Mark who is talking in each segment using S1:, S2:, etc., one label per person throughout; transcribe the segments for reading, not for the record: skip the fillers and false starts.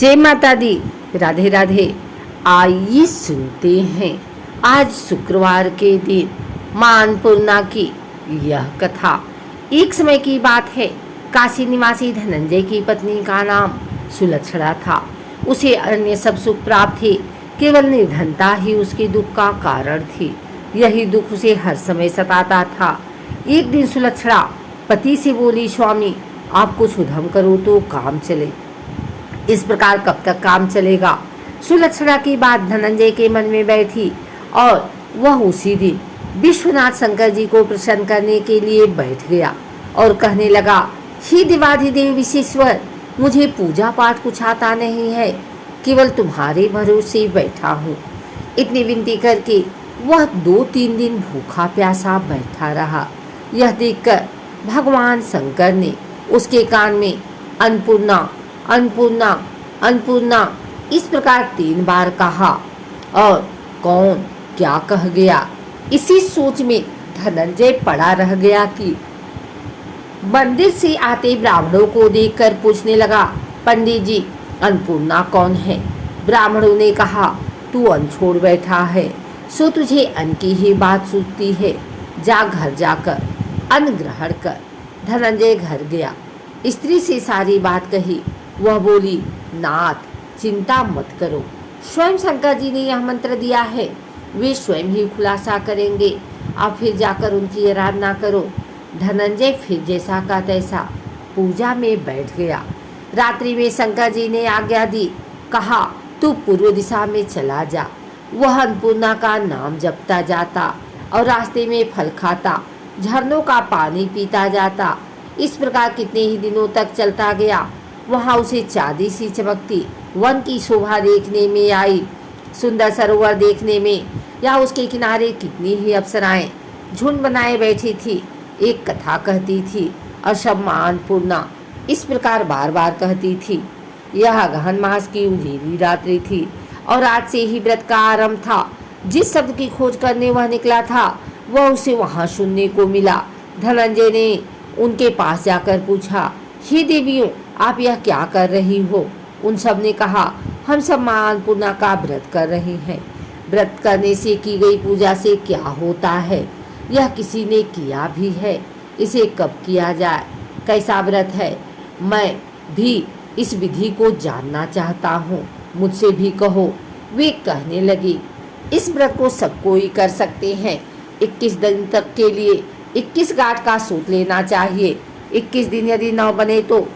S1: जय माता दी। राधे राधे। आइए सुनते हैं आज शुक्रवार के दिन मां अन्नपूर्णा की यह कथा। एक समय की बात है, काशी निवासी धनंजय की पत्नी का नाम सुलक्षणा था। उसे अन्य सब सुख प्राप्त थे, केवल निर्धनता ही उसके दुख का कारण थी। यही दुख उसे हर समय सताता था। एक दिन सुलक्षणा पति से बोली, स्वामी आप कुछ उधम करो तो काम चले। इस प्रकार कब तक काम चलेगा? सुलक्षणा की बात धनंजय के मन में बैठी और वह उसी दिन विश्वनाथ शंकर जी को प्रसन्न करने के लिए बैठ गया और कहने लगा, हे देवाधिदेव विश्वेश्वर, मुझे पूजा पाठ कुछ आता नहीं है, केवल तुम्हारे भरोसे बैठा हूँ। इतनी विनती करके वह 2-3 दिन भूखा प्यासा बैठा रहा। यह देखकर भगवान शंकर ने उसके कान में अन्नपूर्णा अन्नपूर्णा अन्नपूर्णा इस प्रकार 3 बार कहा और कौन क्या कह गया, इसी सोच में धनंजय पड़ा रह गया कि मंदिर से आते ब्राह्मणों को देखकर पूछने लगा, पंडित जी अन्नपूर्णा कौन है? ब्राह्मणों ने कहा, तू अन्न छोड़ बैठा है, सो तुझे अन्न की ही बात सूझती है, जा घर जाकर अन्न ग्रहण कर। धनंजय घर गया, स्त्री से सारी बात कही। वह बोली, नाथ चिंता मत करो, स्वयं शंकर जी ने यह मंत्र दिया है, वे स्वयं ही खुलासा करेंगे, आप फिर जाकर उनकी आराधना करो। धनंजय फिर जैसा का तैसा पूजा में बैठ गया। रात्रि में शंकर जी ने आज्ञा दी, कहा तू पूर्व दिशा में चला जा। वह अन्नपूर्णा का नाम जपता जाता और रास्ते में फल खाता, झरनों का पानी पीता जाता। इस प्रकार कितने ही दिनों तक चलता गया। वहाँ उसे चांदी सी चमकती वन की शोभा देखने में आई, सुंदर सरोवर देखने में, या उसके किनारे कितनी ही अप्सराएं झुंड बनाए बैठी थी, एक कथा कहती थी और सब मां अन्नपूर्णा इस प्रकार बार बार कहती थी। यह गहन मास की उजीली रात्रि थी और आज से ही व्रत का आरंभ था। जिस शब्द की खोज करने वह निकला था वह उसे वहाँ सुनने को मिला। धनंजय ने उनके पास जाकर पूछा, हे देवियों आप यह क्या कर रही हो? उन सब ने कहा, हम सब मां अन्नपूर्णा का व्रत कर रहे हैं। व्रत करने से की गई पूजा से क्या होता है? यह किसी ने किया भी है, इसे कब किया जाए, कैसा व्रत है? मैं भी इस विधि को जानना चाहता हूँ, मुझसे भी कहो। वे कहने लगी, इस व्रत को सब कोई कर सकते हैं। 21 दिन तक के लिए 21 गांठ का सूत लेना चाहिए। 21 दिन यदि न बने तो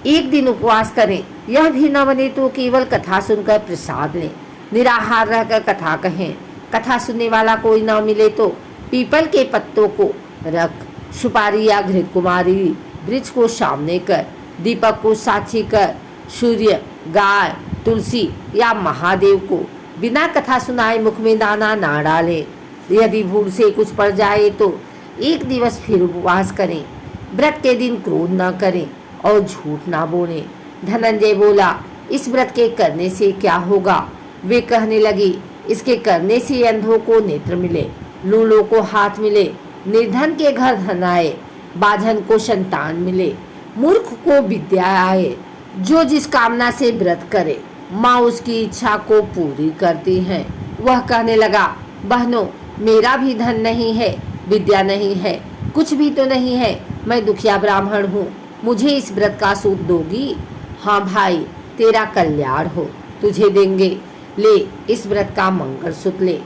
S1: 1 दिन उपवास करें, यह भी न बने तो केवल कथा सुनकर प्रसाद लें, निराहार रहकर कथा कहें। कथा सुनने वाला कोई न मिले तो पीपल के पत्तों को रख, सुपारी या घृत कुमारी वृक्ष को सामने कर, दीपक को साक्षी कर, सूर्य, गाय, तुलसी या महादेव को बिना कथा सुनाए मुख में दाना ना डालें। यदि भूल से कुछ पड़ जाए तो 1 दिवस फिर उपवास करें। व्रत के दिन क्रोध न करें और झूठ ना बोलें। धनंजय बोला, इस व्रत के करने से क्या होगा? वे कहने लगी, इसके करने से अंधों को नेत्र मिले, लूलों को हाथ मिले, निर्धन के घर धन आए, बाझन को संतान मिले, मूर्ख को विद्या आए। जो जिस कामना से व्रत करे माँ उसकी इच्छा को पूरी करती हैं। वह कहने लगा, बहनों मेरा भी धन नहीं है, विद्या नहीं है, कुछ भी तो नहीं है, मैं दुखिया ब्राह्मण हूँ, मुझे इस व्रत का सूत दोगी? हाँ भाई, तेरा कल्याण हो, तुझे देंगे, ले इस व्रत का मंगल सूत ले।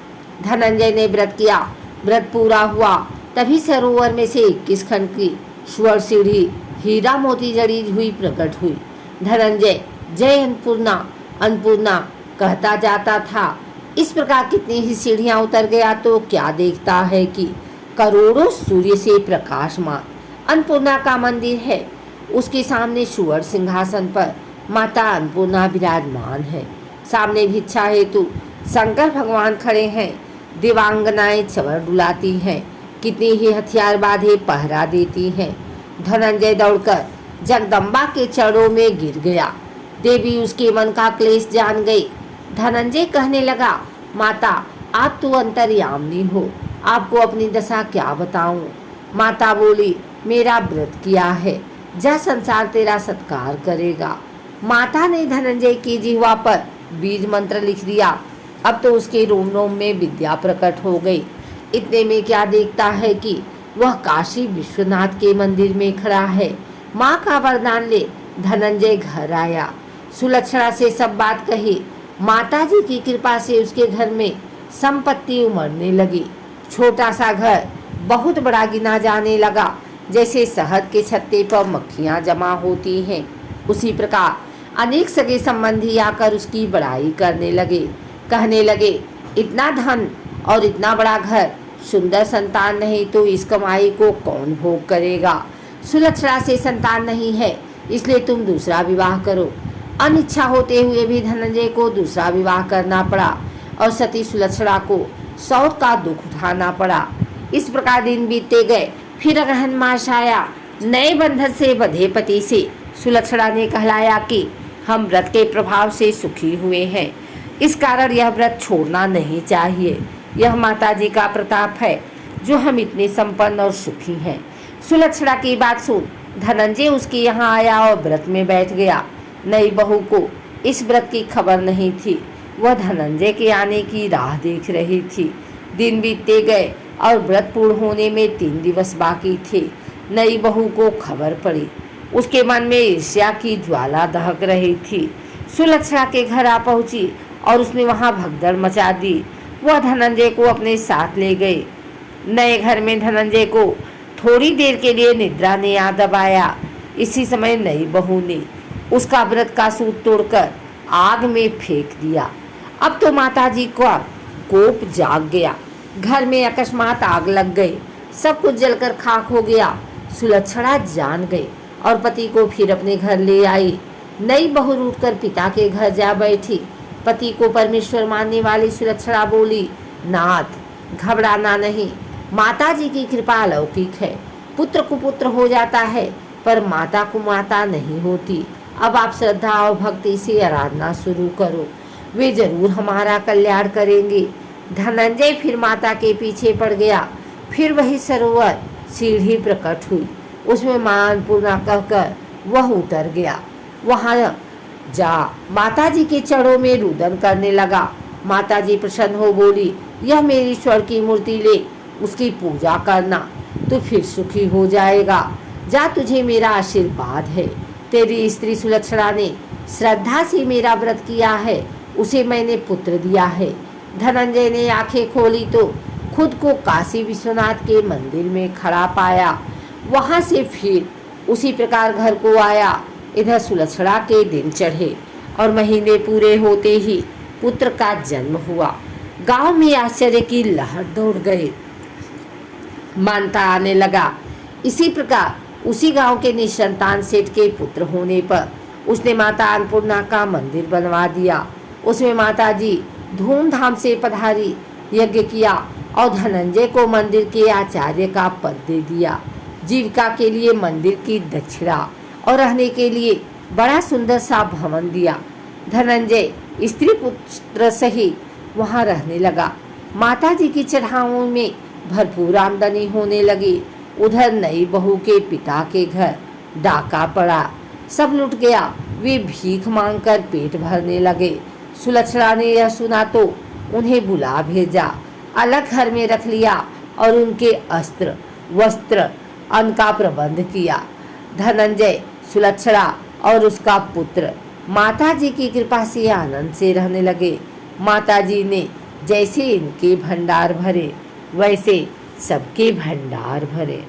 S1: धनंजय ने व्रत किया। व्रत पूरा हुआ तभी सरोवर में से 21 खंड की स्वर्ण सीढ़ी हीरा मोती जड़ी हुई प्रकट हुई। धनंजय जय अन्नपूर्णा अन्नपूर्णा कहता जाता था। इस प्रकार कितनी ही सीढ़ियां उतर गया तो क्या देखता है कि करोड़ों सूर्य से प्रकाशमान अन्नपूर्णा का मंदिर है। उसके सामने सुवर्ण सिंहासन पर माता अन्नपूर्णा विराजमान है। सामने भिक्षा हेतु शंकर भगवान खड़े हैं। देवांगनाएं चवर डुलाती हैं, कितनी ही हथियार बांधे पहरा देती हैं। धनंजय दौड़कर जगदम्बा के चरणों में गिर गया। देवी उसके मन का क्लेश जान गई। धनंजय कहने लगा, माता आप तो अंतर्यामिनी हो, आपको अपनी दशा क्या बताऊं? माता बोली, मेरा व्रत किया है, जा संसार तेरा सत्कार करेगा। माता ने धनंजय की जिह्वा पर बीज मंत्र लिख दिया। अब तो उसके रोम रोम में विद्या प्रकट हो गई। इतने में क्या देखता है कि वह काशी विश्वनाथ के मंदिर में खड़ा है। माँ का वरदान ले धनंजय घर आया। सुलक्षणा से सब बात कही। माताजी की कृपा से उसके घर में संपत्ति उमड़ने लगी। छोटा सा घर बहुत बड़ा गिना जाने लगा। जैसे शहद के छत्ते पर मक्खियाँ जमा होती हैं, उसी प्रकार अनेक सगे संबंधी आकर उसकी बड़ाई करने लगे। कहने लगे, इतना धन और इतना बड़ा घर, सुंदर संतान नहीं तो इस कमाई को कौन भोग करेगा। सुलक्षणा से संतान नहीं है, इसलिए तुम दूसरा विवाह करो। अनिच्छा होते हुए भी धनंजय को दूसरा विवाह करना पड़ा और सती सुलक्षणा को सौत का दुख उठाना पड़ा। इस प्रकार दिन बीतते गए। फिर अगहन मास आया। नए बंधन से बंधे पति से सुलक्षणा ने कहलाया कि हम व्रत के प्रभाव से सुखी हुए हैं, इस कारण यह व्रत छोड़ना नहीं चाहिए। यह माताजी का प्रताप है जो हम इतने संपन्न और सुखी हैं। सुलक्षणा की बात सुन धनंजय उसके यहाँ आया और व्रत में बैठ गया। नई बहू को इस व्रत की खबर नहीं थी। वह धनंजय के आने की राह देख रही थी। दिन बीतते गए और व्रत पूर्ण होने में 3 दिवस बाकी थे। नई बहू को खबर पड़ी। उसके मन में ईर्ष्या की ज्वाला दहक रही थी। सुलक्षणा के घर आ पहुंची और उसने वहां भगदड़ मचा दी। वह धनंजय को अपने साथ ले गए। नए घर में धनंजय को थोड़ी देर के लिए निद्रा ने आ दबाया। इसी समय नई बहू ने उसका व्रत का सूत तोड़कर आग में फेंक दिया। अब तो माताजी का कोप जाग गया। घर में अकस्मात आग लग गई। सब कुछ जलकर खाक हो गया। सुलक्षणा जान गई और पति को फिर अपने घर ले आई। नई बहू उठकर पिता के घर जा बैठी। पति को परमेश्वर मानने वाली सुलक्षणा बोली, नाथ घबराना नहीं, माताजी की कृपा अलौकिक है। पुत्र कुपुत्र हो जाता है पर माता कुमाता नहीं होती। अब आप श्रद्धा और भक्ति से आराधना शुरू करो, वे जरूर हमारा कल्याण करेंगे। धनंजय फिर माता के पीछे पड़ गया। फिर वही सरोवर सीढ़ी प्रकट हुई। उसमें मां अन्नपूर्णा कहकर वह उतर गया। वहां जा माताजी के चरणों में रुदन करने लगा। माताजी प्रसन्न हो बोली, यह मेरी ईश्वर की मूर्ति ले, उसकी पूजा करना, तो फिर सुखी हो जाएगा। जा, तुझे मेरा आशीर्वाद है। तेरी स्त्री सुलक्षणा ने श्रद्धा से मेरा व्रत किया है, उसे मैंने पुत्र दिया है। धनंजय ने आंखें खोली तो खुद को काशी विश्वनाथ के मंदिर में खड़ा पाया। वहां से फिर उसी प्रकार घर को आया। इधर सुलक्षणा के दिन चढ़े और महीने पूरे होते ही पुत्र का जन्म हुआ। गांव में आश्चर्य की लहर दौड़ गई। मानता आने लगा। इसी प्रकार उसी गांव के निसंतान सेठ के पुत्र होने पर उसने माता अन्नपूर्णा का मंदिर बनवा दिया। उसमें माताजी धूमधाम से पधारी, यज्ञ किया और धनंजय को मंदिर के आचार्य का पद दे दिया। जीविका के लिए मंदिर की दक्षिणा और रहने के लिए बड़ा सुंदर सा भवन दिया। धनंजय स्त्री पुत्र सहित वहां रहने लगा। माताजी की चढ़ावों में भरपूर आमदनी होने लगी। उधर नई बहू के पिता के घर डाका पड़ा, सब लुट गया। वे भीख मांगकर पेट भरने लगे। सुलक्षणा ने यह सुना तो उन्हें बुला भेजा, अलग घर में रख लिया और उनके अस्त्र वस्त्र अन्न का प्रबंध किया। धनंजय, सुलक्षणा और उसका पुत्र माताजी की कृपा से आनंद से रहने लगे। माताजी ने जैसे इनके भंडार भरे वैसे सबके भंडार भरे।